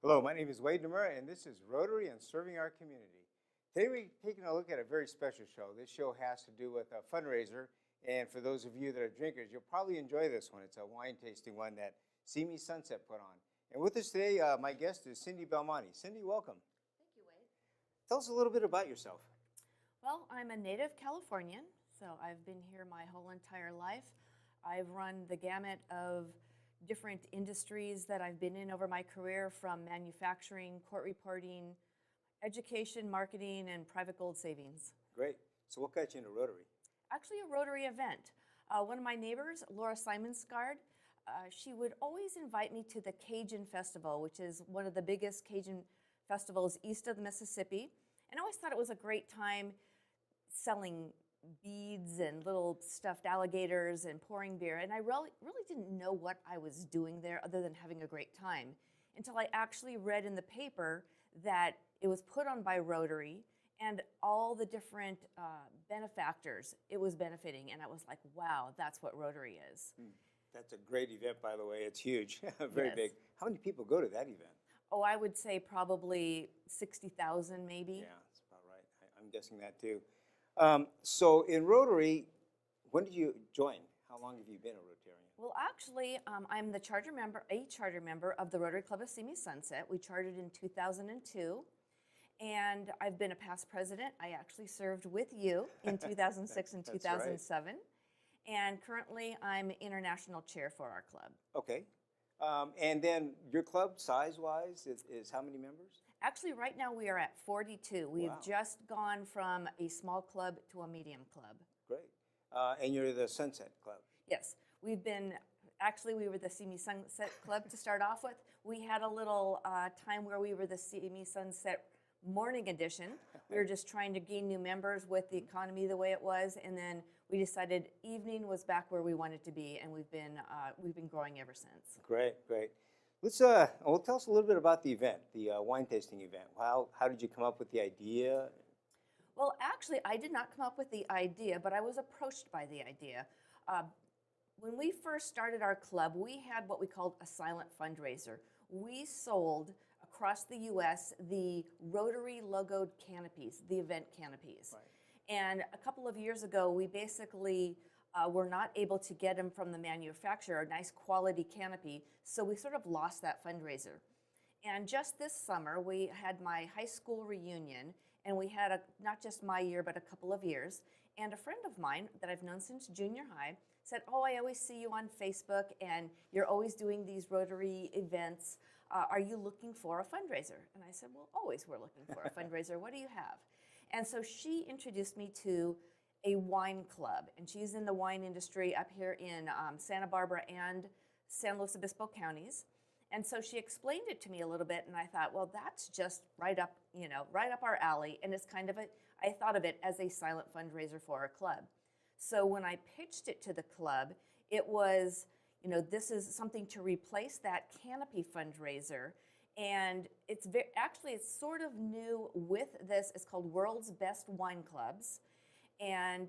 Hello, my name is Wade Nomura, and this is Rotary and Serving Our Community. Today we're taking a look at a very special show. This show has to do with a fundraiser, and for those of you that are drinkers, you'll probably enjoy this one. It's a wine tasting one that Simi Sunset put on. And with us today, my guest is Cindy Belmote. Cindy, welcome. Thank you, Wade. Tell us a little bit about yourself. Well, I'm a native Californian, so I've been here my whole entire life. I've run the gamut of different industries that I've been in over my career, from manufacturing, court reporting, education, marketing, and private gold savings. Great. So what got you into Rotary? Actually, a Rotary event. One of my neighbors, Laura Simonsgard, she would always invite me to the Cajun Festival, which is one of the biggest Cajun festivals east of the Mississippi. And I always thought it was a great time selling beads and little stuffed alligators and pouring beer. And I really didn't know what I was doing there other than having a great time until I actually read in the paper that it was put on by Rotary and all the different benefactors it was benefiting. And I was like, wow, that's what Rotary is. That's a great event, by the way. It's huge, very Yes. big. How many people go to that event? Oh, I would say probably 60,000 maybe. Yeah, that's about right. I'm guessing that too. So in Rotary, when did you join? How long have you been a Rotarian? Well, actually, I'm a charter member of the Rotary Club of Simi Sunset. We chartered in 2002, and I've been a past president. I actually served with you in 2006 and That's 2007, and currently I'm international chair for our club. Okay. And then your club, size-wise, is how many members? Actually, right now we are at 42. We've Wow. just gone from a small club to a medium club. Great. And you're the Sunset Club. Yes, we were the Simi Sunset Club to start off with. We had a little time where we were the Simi Sunset Morning Edition. We were just trying to gain new members with the economy the way it was, and then we decided evening was back where we wanted to be, and we've been growing ever since. Great, great. Let's well, tell us a little bit about the event, the wine tasting event. How did you come up with the idea? Well, actually, I did not come up with the idea, but I was approached by the idea. When we first started our club, we had what we called a silent fundraiser. We sold across the U.S. the Rotary logoed canopies, the event canopies. Right. And a couple of years ago, we basically were not able to get them from the manufacturer, a nice quality canopy, so we sort of lost that fundraiser. And just this summer, we had my high school reunion, and we had not just my year, but a couple of years. And a friend of mine that I've known since junior high said, oh, I always see you on Facebook, and you're always doing these Rotary events. Are you looking for a fundraiser? And I said, well, always we're looking for a fundraiser. What do you have? And so she introduced me to a wine club, and she's in the wine industry up here in Santa Barbara and San Luis Obispo counties. And so she explained it to me a little bit, and I thought, well, that's just right up our alley. And it's kind of I thought of it as a silent fundraiser for our club. So when I pitched it to the club, it was, this is something to replace that canopy fundraiser. And it's it's sort of new with this. It's called World's Best Wine Clubs. And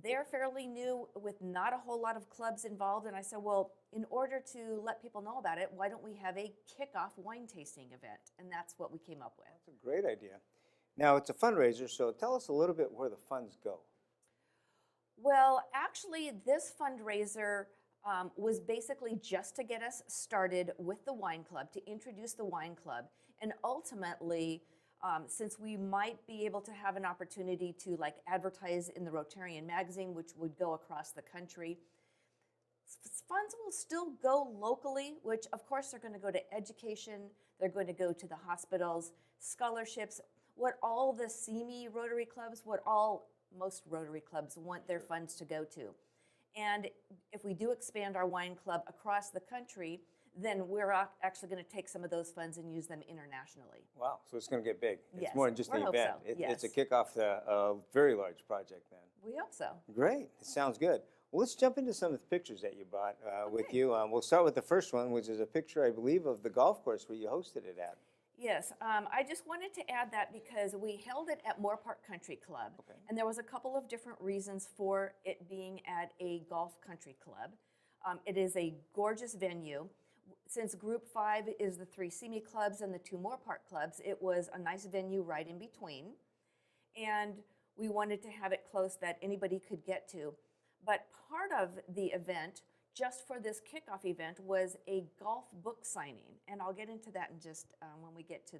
they're fairly new with not a whole lot of clubs involved. And I said, well, in order to let people know about it, why don't we have a kickoff wine tasting event? And that's what we came up with. That's a great idea. Now, it's a fundraiser, so tell us a little bit where the funds go. Well, actually, this fundraiser was basically just to get us started with the wine club, to introduce the wine club. And ultimately, since we might be able to have an opportunity to advertise in the Rotarian magazine, which would go across the country, funds will still go locally, which of course they're going to go to education, they're going to go to the hospitals, scholarships, what all the Simi Rotary clubs, most Rotary clubs want their funds to go to. And if we do expand our wine club across the country, then we're actually going to take some of those funds and use them internationally. Wow, so it's going to get big. It's Yes, more than just we an hope event. so, It's a yes. kickoff to a very large project then. We hope so. Great, it sounds good. Well, let's jump into some of the pictures that you brought with Okay. you. We'll start with the first one, which is a picture, I believe, of the golf course where you hosted it at. Yes, I just wanted to add that because we held it at Moore Park Country Club, Okay. and there was a couple of different reasons for it being at a golf country club. It is a gorgeous venue. since Group 5 is the 3 Simi clubs and the 2 Moore Park clubs, it was a nice venue right in between. And we wanted to have it close that anybody could get to. But part of the event, just for this kickoff event, was a golf book signing. And I'll get into that in just when we get to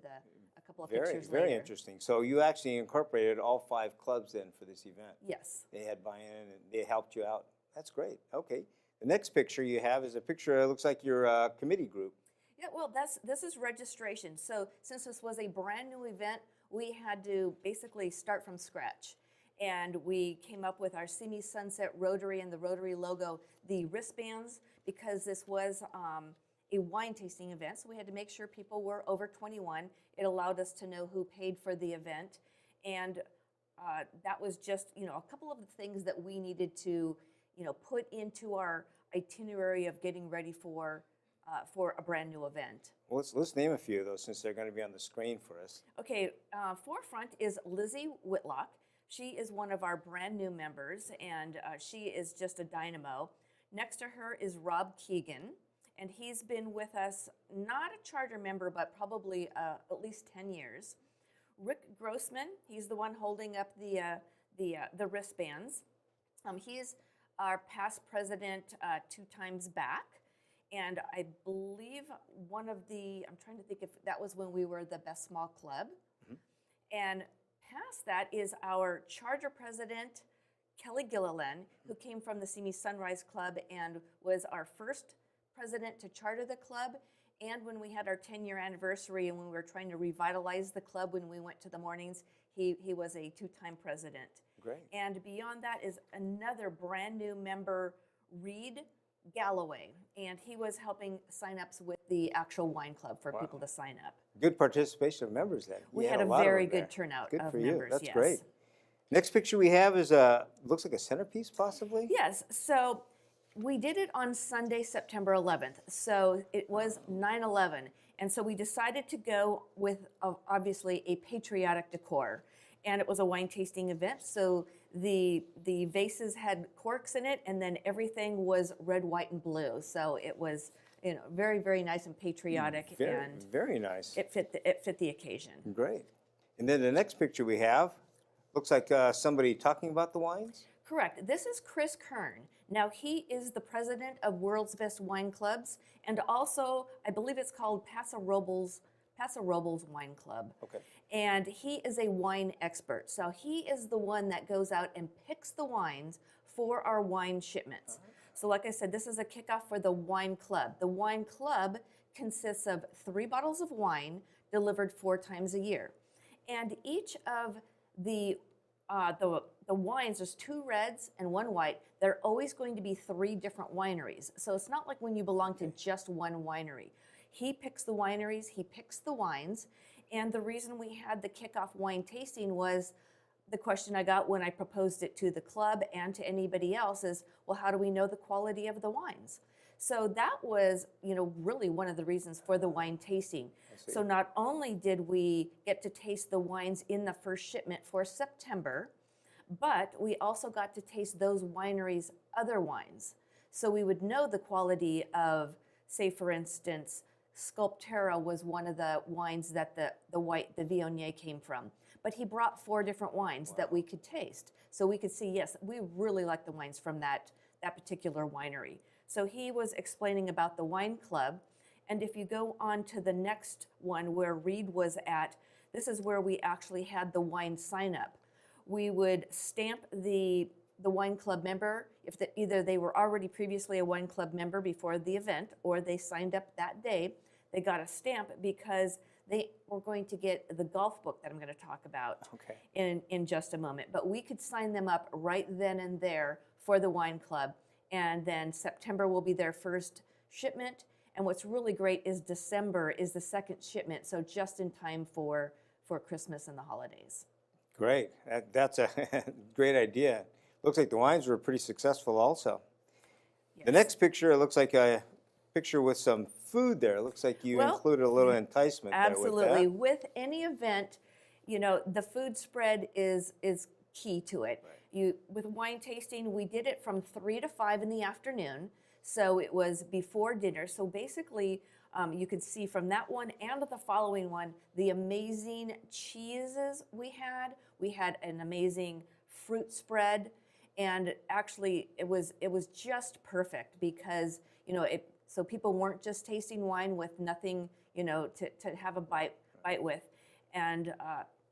a couple of pictures later. Very interesting. So you actually incorporated all 5 clubs then for this event. Yes. They had buy-in and they helped you out. That's great. Okay. The next picture you have is a picture, it looks like your committee group. Yeah, well, this is registration. So since this was a brand new event, we had to basically start from scratch. And we came up with our Simi Sunset Rotary and the Rotary logo, the wristbands, because this was a wine tasting event, so we had to make sure people were over 21. It allowed us to know who paid for the event. And that was just, a couple of the things that we needed to, put into our itinerary of getting ready for a brand new event. Well, let's name a few of those since they're going to be on the screen for us. Okay, forefront is Lizzie Whitlock. She is one of our brand new members, and she is just a dynamo. Next to her is Rob Keegan, and he's been with us, not a charter member, but probably at least 10 years. Rick Grossman, he's the one holding up the wristbands. He's our past president 2 times back. And I believe one of I'm trying to think if that was when we were the Best Small Club. Mm-hmm. And past that is our charter president, Kelly Gilliland, who came from the Simi Sunrise Club and was our first president to charter the club. And when we had our 10-year anniversary and when we were trying to revitalize the club when we went to the mornings, he was a 2-time president. Great. And beyond that is another brand new member, Reed Galloway, and he was helping sign-ups with the actual wine club for people to sign up. Good participation of members then. We had a very good turnout of for members. You. That's yes. great. Next picture we have is looks like a centerpiece possibly? Yes, so we did it on Sunday, September 11th. So it was 9/11, and so we decided to go with obviously a patriotic decor. And it was a wine tasting event, so the vases had corks in it, and then everything was red, white, and blue. So it was, very, very nice and patriotic, and very nice. It fit the occasion. Great. And then the next picture we have looks like somebody talking about the wines. Correct. This is Chris Kern. Now he is the president of World's Best Wine Clubs, and also I believe it's called Paso Robles Wine Club. Okay. And he is a wine expert. So he is the one that goes out and picks the wines for our wine shipments. So like I said, this is a kickoff for the wine club. The wine club consists of 3 bottles of wine delivered 4 times a year. And each of the wines, there's 2 reds and 1 white. They're always going to be 3 different wineries. So it's not like when you belong to just one winery. He picks the wineries, he picks the wines, and the reason we had the kickoff wine tasting was the question I got when I proposed it to the club and to anybody else is, well, how do we know the quality of the wines? So that was, really one of the reasons for the wine tasting. So not only did we get to taste the wines in the first shipment for September, but we also got to taste those wineries' other wines. So we would know the quality of, say, for instance, Sculpt Era was one of the wines that the Viognier came from. But he brought 4 different wines that we could taste. So we could see, yes, we really like the wines from that particular winery. So he was explaining about the wine club. And if you go on to the next one where Reed was at, this is where we actually had the wine sign up. We would stamp the wine club member, if either they were already previously a wine club member before the event or they signed up that day, they got a stamp because they were going to get the golf book that I'm going to talk about in just a moment. But we could sign them up right then and there for the wine club. And then September will be their first shipment. And what's really great is December is the second shipment, so just in time for Christmas and the holidays. Great. That's a great idea. Looks like the wines were pretty successful also. Yes. The next picture, it looks like a picture with some food there. It looks like you included a little enticement absolutely. There with that. With any event, the food spread is key to it. Right. With wine tasting, we did it from 3 to 5 in the afternoon, so it was before dinner. So basically, You could see from that one and the following one, the amazing cheeses we had. We had an amazing fruit spread, and actually it was just perfect because, so people weren't just tasting wine with nothing, to have a bite with, and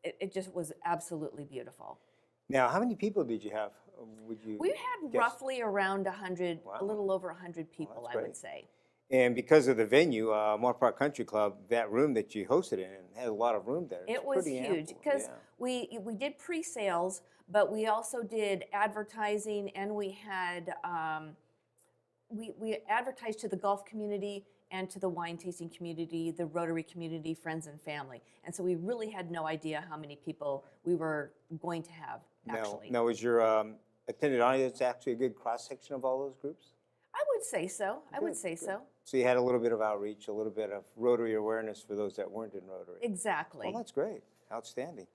it just was absolutely beautiful. Now, how many people did you have? We had roughly around 100, a little over 100 people, I would say. And because of the venue, Moore Park Country Club, that room that you hosted in had a lot of room there. It was huge because we did pre-sales, but we also did advertising, and we had we advertised to the golf community and to the wine tasting community, the Rotary community, friends and family. And so we really had no idea how many people we were going to have, actually. Now, was your attended audience actually a good cross-section of all those groups? I would say so. I would say so. So you had a little bit of outreach, a little bit of Rotary awareness for those that weren't in Rotary. Exactly. Well, that's great. Outstanding.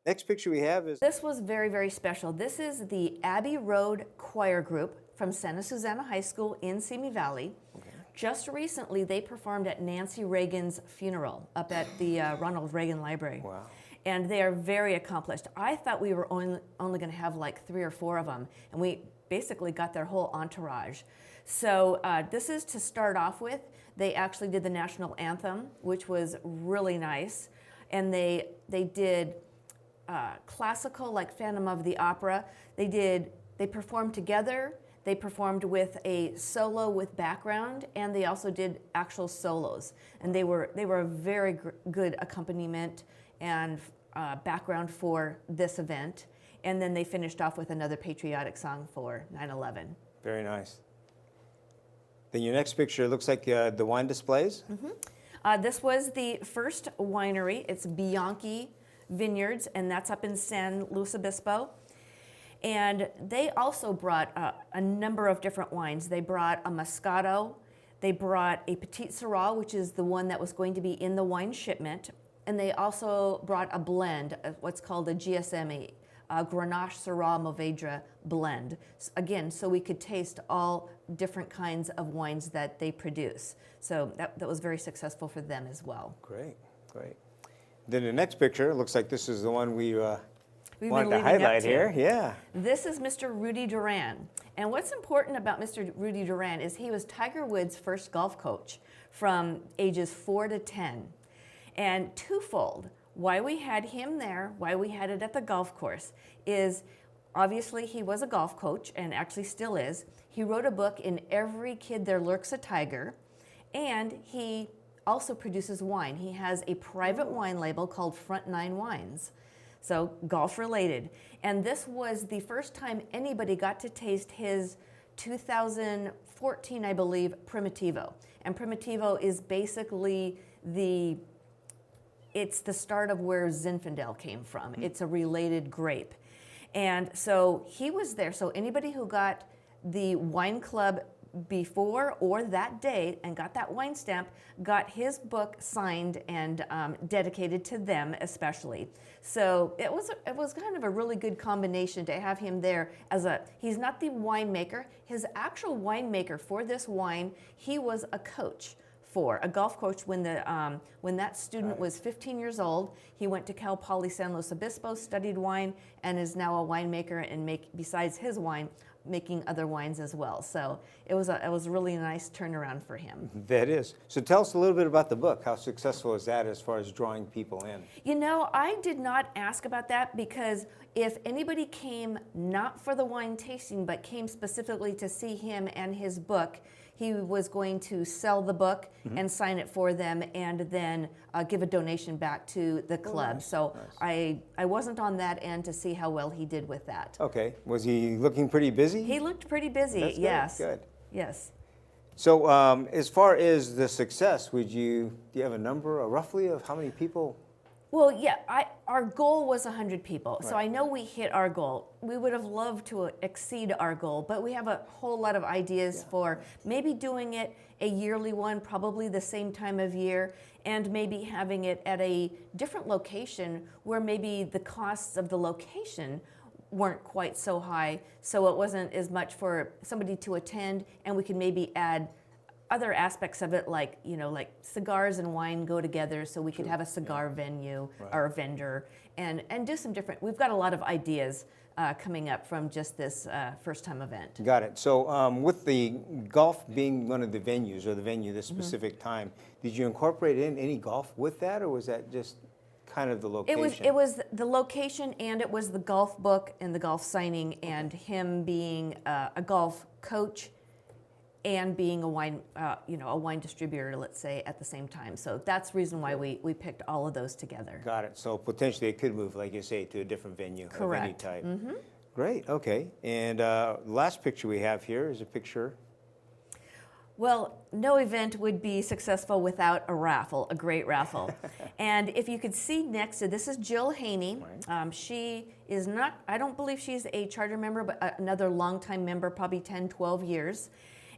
Next picture we have is... This was very, very special. This is the Abbey Road Choir Group from Santa Susana High School in Simi Valley. Okay. Just recently, they performed at Nancy Reagan's funeral up at the Ronald Reagan Library. Wow. And they are very accomplished. I thought we were only going to have like 3 or 4 of them, and we basically got their whole entourage. So this is to start off with. They actually did the national anthem, which was really nice. And they did classical, like Phantom of the Opera. They performed together. They performed with a solo with background, and they also did actual solos. And they were a very good accompaniment and background for this event. And then they finished off with another patriotic song for 9/11. Very nice. Then your next picture looks like the wine displays. Mm-hmm. This was the first winery. It's Bianchi Vineyards, and that's up in San Luis Obispo. And they also brought a number of different wines. They brought a Moscato. They brought a Petit Syrah, which is the one that was going to be in the wine shipment. And they also brought a blend, what's called a GSM, Grenache Syrah Mourvedre blend. Again, so we could taste all different kinds of wines that they produce. So that was very successful for them as well. Great, great. Then the next picture looks like this is the one we We've wanted been to highlight to. here. Yeah. This is Mr. Rudy Duran. And what's important about Mr. Rudy Duran is he was Tiger Woods' first golf coach from ages 4 to 10. And twofold, why we had him there, why we had it at the golf course, is obviously he was a golf coach and actually still is. He wrote a book, In Every Kid There Lurks a Tiger, and he also produces wine. He has a private wine label called Front 9 Wines, so golf related. And this was the first time anybody got to taste his 2014, I believe, Primitivo. And Primitivo is basically it's the start of where Zinfandel came from. Mm-hmm. It's a related grape. And so he was there. So anybody who got the wine club before or that day and got that wine stamp got his book signed and dedicated to them especially. So it was kind of a really good combination to have him there he's not the winemaker. His actual winemaker for this wine, he was a coach. A golf coach when that student was 15 years old. He went to Cal Poly San Luis Obispo, studied wine, and is now a winemaker and besides his wine, making other wines as well. So it was a really nice turnaround for him. That is. So tell us a little bit about the book. How successful is that as far as drawing people in? You know, I did not ask about that because if anybody came not for the wine tasting but came specifically to see him and his book, he was going to sell the book and sign it for them and then give a donation back to the club. Nice, so nice. I wasn't on that end to see how well he did with that. Okay. Was he looking pretty busy? He looked pretty busy, That's yes. Good. Yes. So as far as the success, do you have a number roughly of how many people? Well, yeah, our goal was 100 people, so I know we hit our goal. We would have loved to exceed our goal, but we have a whole lot of ideas for maybe doing it a yearly one, probably the same time of year, and maybe having it at a different location where maybe the costs of the location weren't quite so high, so it wasn't as much for somebody to attend, and we could maybe add other aspects of it, like, like cigars and wine go together, so we could have a cigar venue or a vendor and do some different, we've got a lot of ideas coming up from just this first-time event. Got it. So with the golf being one of the venues, or the venue this specific time, did you incorporate in any golf with that, or was that just kind of the location? It was the location, and it was the golf book and the golf signing, and him being a golf coach and being a wine, a wine distributor, let's say, at the same time. So that's the reason why we picked all of those together. Got it. So potentially it could move, like you say, to a different venue of any Correct. type. Great. Okay. And the last picture we have here is a picture. Well, no event would be successful without a raffle, a great raffle. And if you could see next to this is Jill Haney. She is not, I don't believe she's a charter member, but another longtime member, probably 10, 12 years.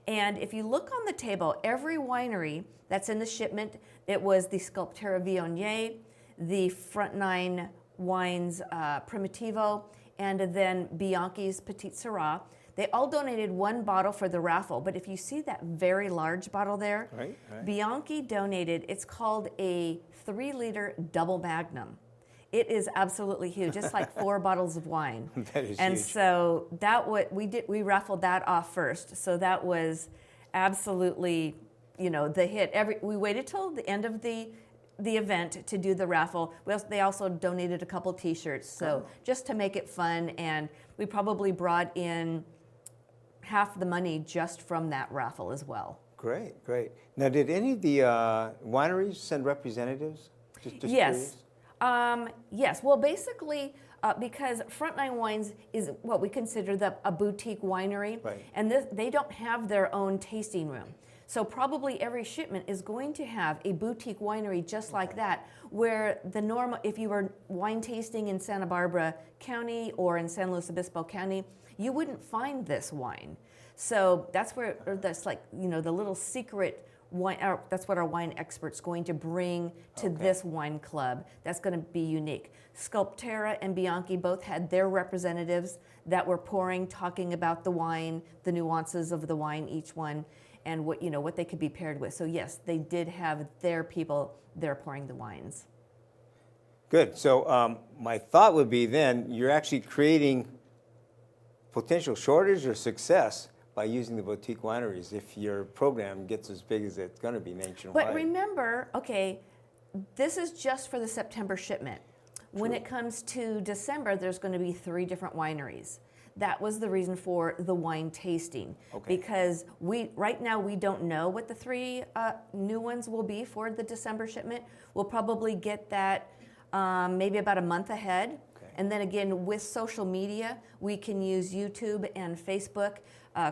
And if you look on the table, every winery that's in the shipment, it was the Sculpt Era Viognier, the Front Nine Wines Primitivo, and then Bianchi's Petit Syrah. They all donated one bottle for the raffle, but if you see that very large bottle there, Bianchi donated, it's called a 3-liter double magnum. It is absolutely huge. It's like 4 bottles of wine. That is and huge. so that we raffled that off first. So that was absolutely, the hit. We waited till the end of the event to do the raffle. They also donated a couple T-shirts, so just to make it fun, and we probably brought in half the money just from that raffle as well. Great, great. Now, did any of the wineries send representatives? Just Yes. curious. Yes. Well, basically, because Front Nine Wines is what we consider a boutique winery, and they don't have their own tasting room. So probably every shipment is going to have a boutique winery just like that, where the normal, if you were wine tasting in Santa Barbara County or in San Luis Obispo County, you wouldn't find this wine. So that's that's like, the little secret wine, that's what our wine expert's going to bring to this wine club. That's going to be unique. Sculpt Era and Bianchi both had their representatives that were pouring, talking about the wine, the nuances of the wine, each one, and what they could be paired with. So yes, they did have their people there pouring the wines. Good. So my thought would be then you're actually creating potential shortage or success by using the boutique wineries if your program gets as big as it's going to be nationwide. But remember, this is just for the September shipment. When it comes to December, there's going to be 3 different wineries. That was the reason for the wine tasting, because right now we don't know what the 3 new ones will be for the December shipment. We'll probably get that maybe about a month ahead. And then again, with social media, we can use YouTube and Facebook.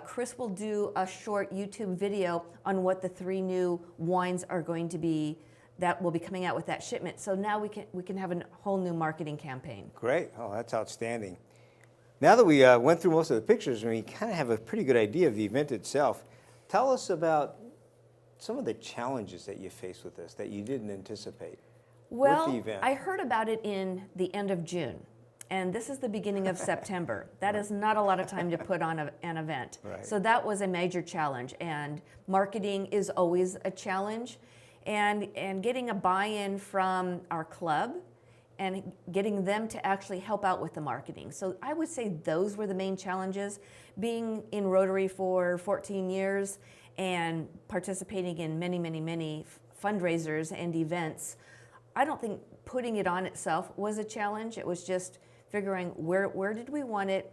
Chris will do a short YouTube video on what the 3 new wines are going to be that will be coming out with that shipment. So now we can have a whole new marketing campaign. Great. Oh, that's outstanding. Now that we went through most of the pictures and we kind of have a pretty good idea of the event itself, tell us about some of the challenges that you faced with this that you didn't anticipate with the event. I heard about it in the end of June. And this is the beginning of September. That is not a lot of time to put on an event. So that was a major challenge. And marketing is always a challenge. And getting a buy-in from our club and getting them to actually help out with the marketing. So I would say those were the main challenges. Being in Rotary for 14 years and participating in many, many, many fundraisers and events, I don't think putting it on itself was a challenge. It was just figuring where did we want it,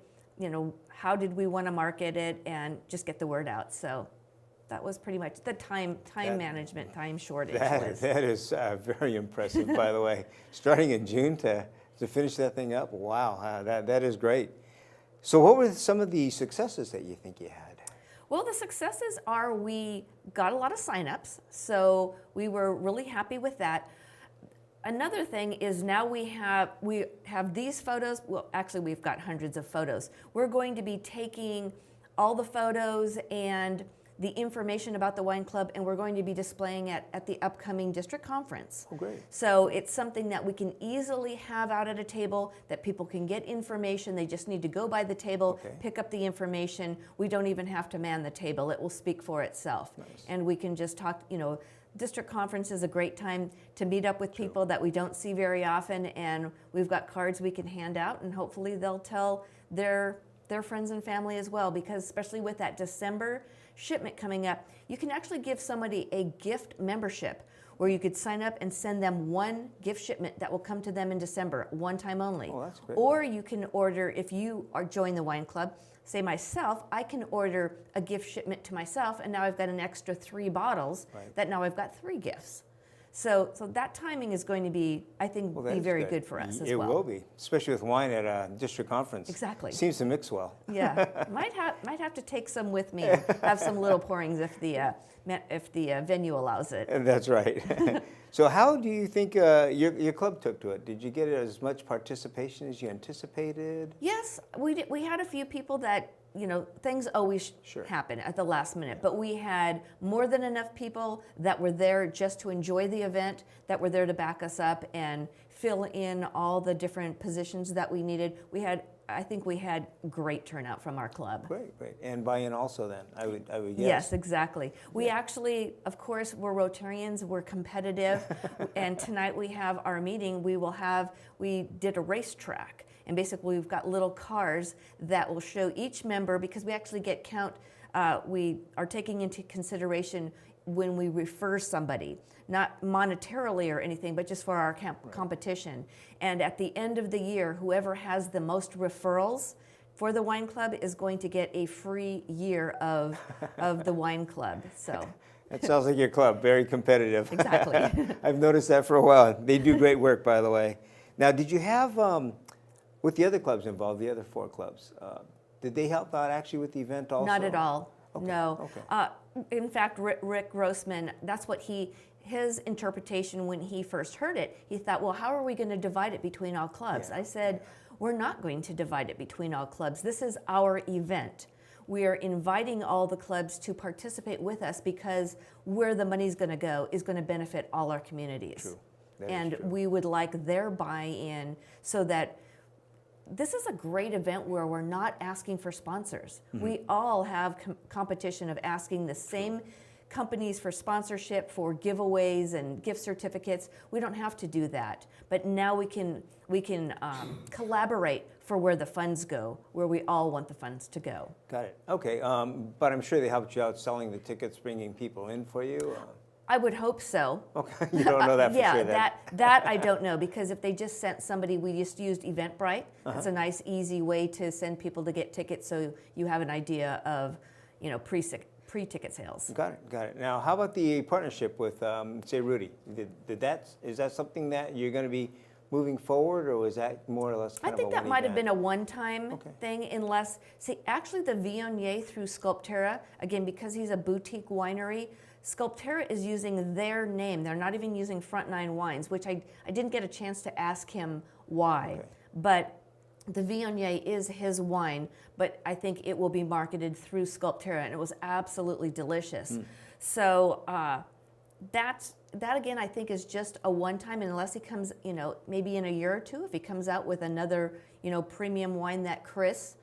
how did we want to market it, and just get the word out. So that was pretty much the time management, time shortage. That is very impressive, by the way. Starting in June to finish that thing up, wow, that is great. So what were some of the successes that you think you had? Well, the successes are we got a lot of signups, so we were really happy with that. Another thing is now we have these photos. Well, actually, we've got hundreds of photos. We're going to be taking all the photos and the information about the wine club, and we're going to be displaying it at the upcoming district conference. Oh, great. So it's something that we can easily have out at a table, that people can get information. They just need to go by the table, Okay. pick up the information. We don't even have to man the table. It will speak for itself. Nice. And we can just talk, district conference is a great time to meet up with people that we don't see very often, and we've got cards we can hand out, and hopefully they'll tell their friends and family as well, because especially with that December shipment coming up, you can actually give somebody a gift membership where you could sign up and send them one gift shipment that will come to them in December, one time only. Oh, that's great. Or you can order, if you are join the wine club, say myself, I can order a gift shipment to myself, and now I've got an extra 3 bottles. Right. That now I've got 3 gifts. So that timing is going to be, I think, Well, that be is very good for us as It well. will be, especially with wine at a district conference. Exactly. Seems to mix well. Yeah, might have to take some with me and have some little pourings if the venue allows it. And that's right. So how do you think your club took to it? Did you get as much participation as you anticipated? Yes, we did. We had a few people that, things always Sure. happen at the last minute, but we had more than enough people that were there just to enjoy the event, that were there to back us up and fill in all the different positions that we needed. I think we had great turnout from our club. Great, great. And buy-in also then, I would guess. Yes, exactly. We actually, of course, we're Rotarians, we're competitive, and tonight we have our meeting. We did a racetrack, and basically we've got little cars that will show each member, because we actually we are taking into consideration when we refer somebody, not monetarily or anything, but just for our competition. And at the end of the year, whoever has the most referrals for the wine club is going to get a free year of the wine club. So That sounds like your club, very competitive. Exactly. I've noticed that for a while. They do great work, by the way. Now, did you have, with the other clubs involved, the other 4 clubs, did they help out actually with the event also? Not at all. Okay, No. okay. In fact, Rick Grossman, that's what his interpretation when he first heard it, he thought, well, how are we going to divide it between all clubs? Yeah, I said, we're not going to divide it between all clubs. This is our event. We are inviting all the clubs to participate with us, because where the money's going to go is going to benefit all our communities. True. That is And true. we would like their buy-in, so that this is a great event where we're not asking for sponsors. Mm-hmm. We all have competition of asking the same companies for sponsorship, for giveaways and gift certificates. We don't have to do that, but now we can collaborate for where the funds go, where we all want the funds to go. Got it. Okay, but I'm sure they helped you out selling the tickets, bringing people in for you. I would hope so. Okay, you don't know that for Yeah, sure then. that I don't know, because if they just sent somebody, we just used Eventbrite. Uh-huh. It's a nice, easy way to send people to get tickets, so you have an idea of, pre-ticket sales. Got it. Now, how about the partnership with, say, Rudy? Is that something that you're going to be moving forward, or was that more or less I kind think of a that might have been one-event? a one-time Okay. thing, unless, actually the Viognier through Sculpt Era, again, because he's a boutique winery, Sculpt Era is using their name. They're not even using Front 9 Wines, which I didn't get a chance to ask him why. Okay. But the Viognier is his wine, but I think it will be marketed through Sculpt Era, and it was absolutely delicious. So that again, I think, is just a one-time, unless he comes, maybe in a year or two, if he comes out with another, premium wine that Chris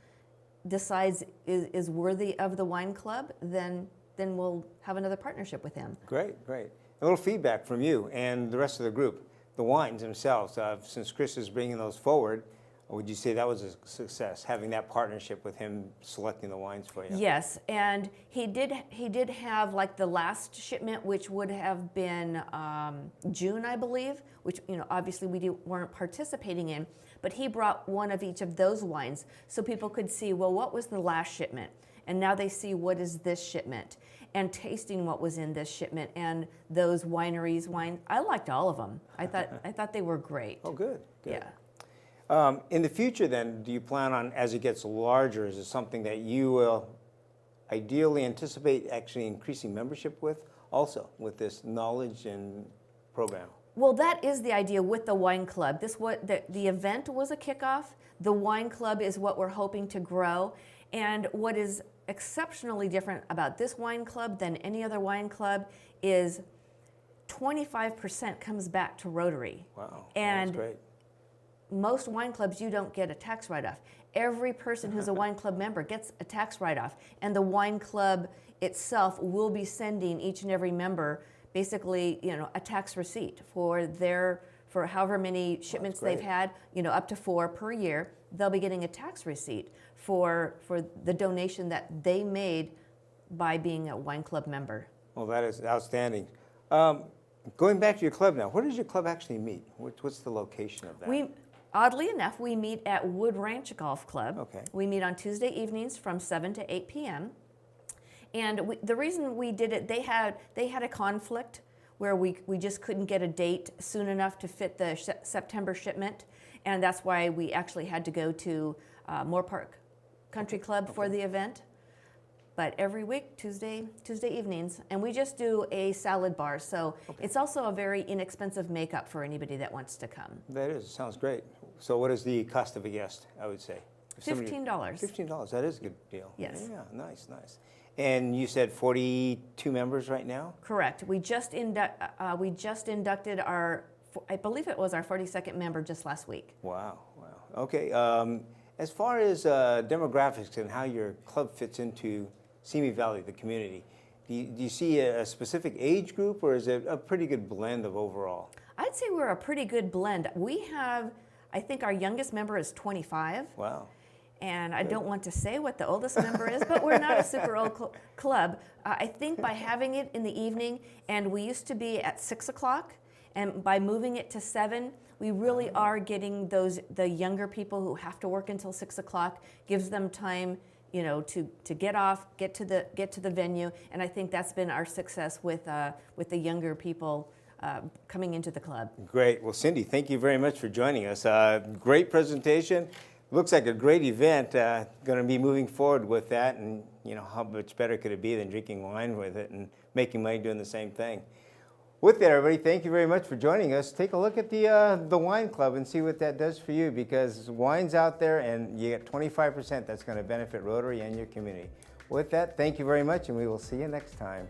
decides is worthy of the wine club, then we'll have another partnership with him. Great. A little feedback from you and the rest of the group. The wines themselves, since Chris is bringing those forward, would you say that was a success, having that partnership with him selecting the wines for you? Yes, and he did have, like, the last shipment, which would have been June, I believe, which obviously we weren't participating in, but he brought one of each of those wines so people could see, well, what was the last shipment? And now they see what is this shipment, and tasting what was in this shipment, and those wineries' wine. I liked all of them. I thought they were great. Oh, good. Yeah. In the future, then, do you plan on, as it gets larger, is it something that you will ideally anticipate actually increasing membership with, also with this knowledge and program? Well, that is the idea with the wine club. The event was a kickoff. The wine club is what we're hoping to grow. And what is exceptionally different about this wine club than any other wine club is 25% comes back to Rotary. Wow, And that's great. most wine clubs, you don't get a tax write-off. Every person who's a wine club member gets a tax write-off, and the wine club itself will be sending each and every member basically, a tax receipt for however many shipments they've had, up to 4 per year. They'll be getting a tax receipt for the donation that they made by being a wine club member. Well, that is outstanding. Going back to your club now, where does your club actually meet? What's the location of that? Oddly enough, we meet at Wood Ranch Golf Club. Okay. We meet on Tuesday evenings from 7 to 8 p.m. And the reason we did it, they had a conflict where we just couldn't get a date soon enough to fit the September shipment, and that's why we actually had to go to Moore Park Country Club for the event. But every week, Tuesday evenings, and we just do a salad bar, so it's also a very inexpensive makeup for anybody that wants to come. That is, sounds great. So what is the cost of a guest, I would say? $15. $15, that is a good deal. Yes. Yeah, nice. And you said 42 members right now? Correct. We just inducted our, I believe it was our 42nd member just last week. Wow. Okay. As far as demographics and how your club fits into Simi Valley, the community, do you see a specific age group, or is it a pretty good blend of overall? I'd say we're a pretty good blend. We have, I think our youngest member is 25. Wow. And I don't want to say what the oldest member is, but we're not a super old club. I think by having it in the evening, and we used to be at 6 o'clock, and by moving it to 7, we really are getting the younger people who have to work until 6 o'clock, gives them time, to get off, get to the venue, and I think that's been our success with the younger people coming into the club. Great. Well, Cindy, thank you very much for joining us. Great presentation. Looks like a great event. Going to be moving forward with that, and how much better could it be than drinking wine with it and making money doing the same thing. With that, everybody, thank you very much for joining us. Take a look at the wine club and see what that does for you, because wine's out there and you get 25% that's going to benefit Rotary and your community. With that, thank you very much, and we will see you next time.